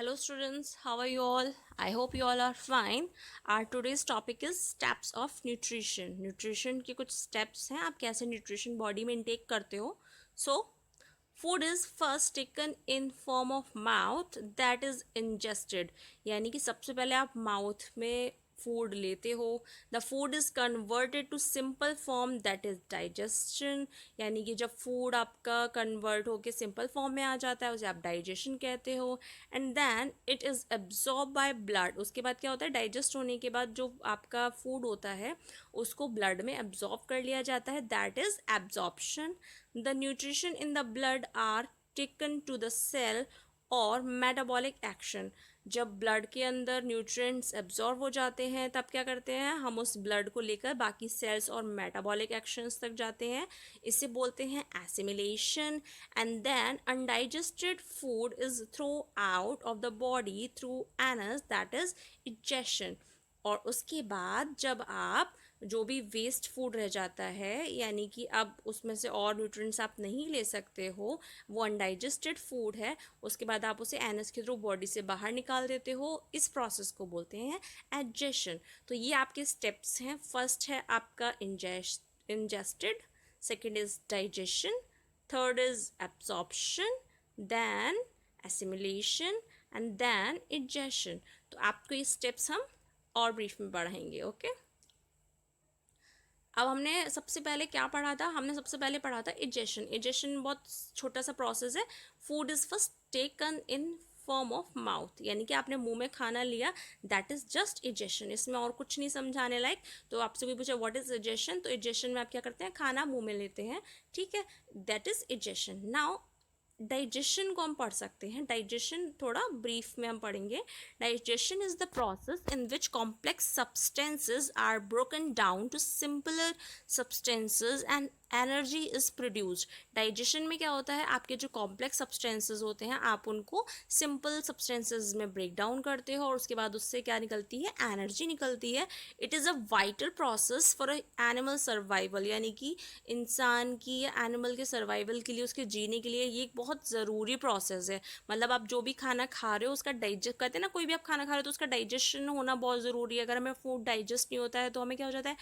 Hello students, how are you all? I hope you all are fine. Our today's topic is steps of nutrition. Nutrition के कुछ steps हैं, आप कैसे nutrition body में intake करते हो. So, food is first taken in form of mouth that is ingested. यानी कि सबसे पहले आप mouth में फूड लेते हो. The food is converted to simple form that is digestion. यानी कि जब फूड आपका कन्वर्ट होकर सिंपल फॉर्म में आ जाता है उसे आप डाइजेशन कहते हो. And then it is absorb by blood. उसके बाद क्या होता है, डाइजेस्ट होने के बाद जो आपका फूड होता है उसको ब्लड में एब्जॉर्ब कर लिया जाता है. That is absorption. The nutrition in the blood are taken to the cell और मेटाबॉलिक एक्शन. जब ब्लड के अंदर न्यूट्रिएंट्स एब्जॉर्ब हो जाते हैं तब क्या करते हैं, हम उस ब्लड को लेकर बाकी सेल्स और मेटाबॉलिक एक्शंस तक जाते हैं. इसे बोलते हैं assimilation. And then undigested food is throw out of the body through anus, that is egestion. और उसके बाद जब आप जो भी वेस्ट फूड रह जाता है, यानी कि अब उसमें से और न्यूट्रिएंट्स आप नहीं ले सकते हो, वो अनडाइजेस्टेड फूड है, उसके बाद आप उसे एनस के थ्रू बॉडी से बाहर निकाल देते हो. इस प्रोसेस को बोलते हैं एडजेशन. तो ये आपके स्टेप्स हैं. फर्स्ट है आपका ingested, second is digestion, third is absorption, then assimilation and then egestion. तो आपको ये स्टेप्स हम और ब्रीफ में पढ़ेंगे. ओके, अब हमने सबसे पहले क्या पढ़ा था, हमने सबसे पहले पढ़ा था इजेशन. इजेशन बहुत छोटा सा प्रोसेस है. Food is first taken in form of mouth, यानी कि आपने मुंह में खाना लिया, दैट इज़ जस्ट इजेशन. इसमें और कुछ नहीं समझाने लायक. तो आपसे कोई पूछे व्हाट इज़ इजेशन, तो इजेशन में आप क्या करते हैं, खाना मुंह में लेते हैं. ठीक है, that is egestion. Now digestion को हम पढ़ सकते हैं. डाइजेशन थोड़ा ब्रीफ में हम पढ़ेंगे. Digestion is the process in which complex substances are broken down to simpler substances and energy is produced. Digestion में क्या होता है, आपके जो कॉम्प्लेक्स सब्सटेंसेज होते हैं आप उनको सिंपल सब्सटेंसेज में ब्रेक डाउन करते हो और उसके बाद उससे क्या निकलती है, एनर्जी निकलती है. It is a vital process for animal survival, यानी कि इंसान की या एनिमल के सर्वाइवल के लिए, उसके जीने के लिए ये एक बहुत ज़रूरी प्रोसेस है. मतलब आप जो भी खाना खा रहे हो उसका डाइजेस्ट करते हैं ना, कोई भी आप खाना खा रहे हो तो उसका डाइजेशन होना बहुत ज़रूरी है. अगर हमें फूड डाइजेस्ट नहीं होता है तो हमें क्या हो जाता है,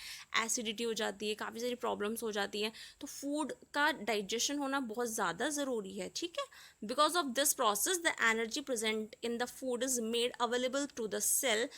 एसिडिटी हो जाती है, काफ़ी सारी प्रॉब्लम्स हो जाती हैं. तो फूड का डाइजेशन होना बहुत ज़्यादा ज़रूरी है. ठीक है, because of this process the energy present in the food is made available to the cell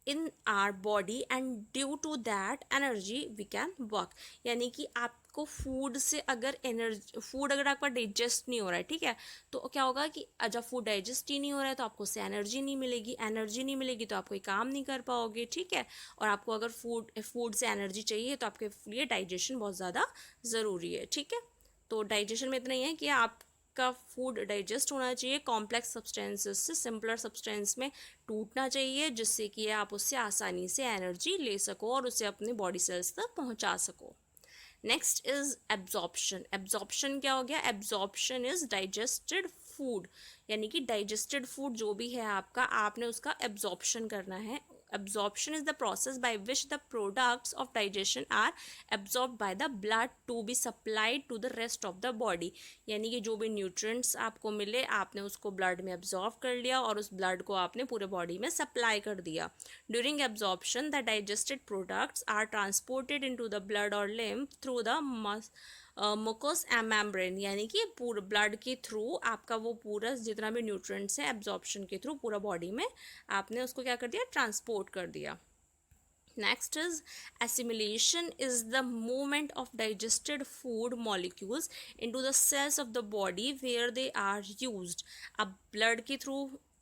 in our body and due to that energy we can work. यानी कि आपको फूड से अगर एनर्जी, फूड अगर आपका डाइजेस्ट नहीं हो रहा है, ठीक है, तो क्या होगा कि जब फूड डाइजेस्ट ही नहीं हो रहा है तो आपको उससे एनर्जी नहीं मिलेगी. एनर्जी नहीं मिलेगी तो आप कोई काम नहीं कर पाओगे. ठीक है, और आपको अगर फूड से एनर्जी चाहिए तो आपके लिए डाइजेशन बहुत ज़्यादा ज़रूरी है. ठीक है, तो डाइजेशन में इतना ही है कि आप का फूड डाइजेस्ट होना चाहिए, कॉम्प्लेक्स सब्सटेंसेस से सिंपलर सब्सटेंस में टूटना चाहिए, जिससे कि आप उससे आसानी से एनर्जी ले सको और उसे अपने बॉडी सेल्स तक पहुंचा सको. Next is absorption. एब्जॉर्प्शन क्या हो गया, एब्जॉर्प्शन इज डाइजेस्टेड फूड. यानी कि डाइजेस्टेड फूड जो भी है आपका, आपने उसका एब्जॉर्प्शन करना है. Absorption is the process by which the products of digestion are absorbed by the blood to be supplied to the rest of the body. यानी कि जो भी nutrients आपको मिले आपने उसको blood में absorb कर लिया और उस blood को आपने पूरे body में supply कर दिया. During absorption the digested products are transported into the blood or lymph through the मुकोस membrane. यानी कि पूरे ब्लड के थ्रू आपका वो पूरा जितना भी न्यूट्रिएंट्स है एब्जॉर्प्शन के थ्रू पूरा बॉडी में आपने उसको क्या कर दिया, ट्रांसपोर्ट कर दिया. Next is assimilation is the movement of digested food molecules into the cells of the body where they are used. अब ब्लड के थ्रू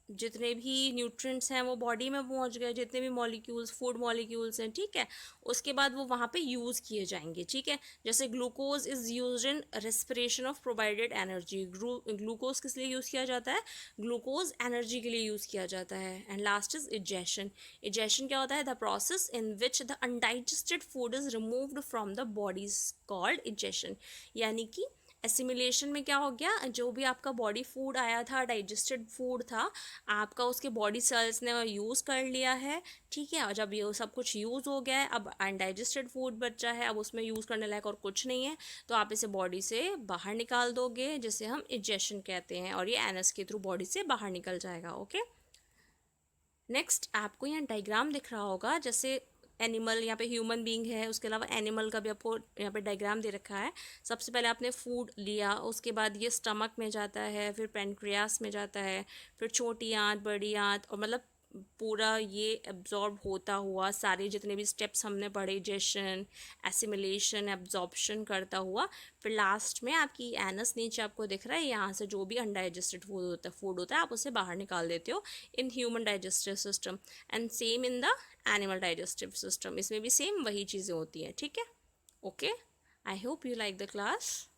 जितने भी न्यूट्रिएंट्स हैं वो बॉडी में पहुंच गए, जितने भी मॉलिक्यूल्स, फूड मॉलिक्यूल्स हैं, ठीक है, उसके बाद वो वहाँ पे यूज़ किए जाएंगे. ठीक है, जैसे glucose is used in respiration of provided energy. Glucose किस लिए यूज़ किया जाता है, ग्लूकोज एनर्जी के लिए यूज़ किया जाता है. And last is egestion. Egestion क्या होता है, the process in which the undigested food is removed from the body is called egestion. यानी कि एसिमिलेशन में क्या हो गया, जो भी आपका बॉडी फूड आया था, डाइजेस्टेड फूड था आपका, उसके बॉडी सेल्स ने यूज़ कर लिया है. ठीक है, और जब ये सब कुछ यूज़ हो गया है, अब अनडाइजेस्टेड फूड बचा है, अब उसमें यूज़ करने लायक और कुछ नहीं है, तो आप इसे बॉडी से बाहर निकाल दोगे, जिसे हम इजेशन कहते हैं, और ये एनस के थ्रू बॉडी से बाहर निकल जाएगा. ओके, नेक्स्ट आपको यहाँ डायग्राम दिख रहा होगा, जैसे एनिमल, यहाँ पे ह्यूमन बीइंग है, उसके अलावा एनिमल का भी आपको यहाँ पे डायग्राम दे रखा है। सबसे पहले आपने फूड लिया, उसके बाद ये स्टमक में जाता है, फिर पेनक्रियास में जाता है, फिर छोटी आंत, बड़ी आंत, और मतलब पूरा ये एब्जॉर्ब होता हुआ सारे जितने भी स्टेप्स हमने पढ़े, डाइजेशन, एसिमिलेशन, एब्जॉर्प्शन करता हुआ, फिर लास्ट में आपकी एनस नीचे आपको दिख रहा है, यहाँ से जो भी अनडाइजेस्टेड फूड होता है आप उसे बाहर निकाल देते हो in human digestive system. And same in the animal digestive system, इसमें भी सेम वही चीज़ें होती हैं, ठीक है। Okay, I hope you like the class.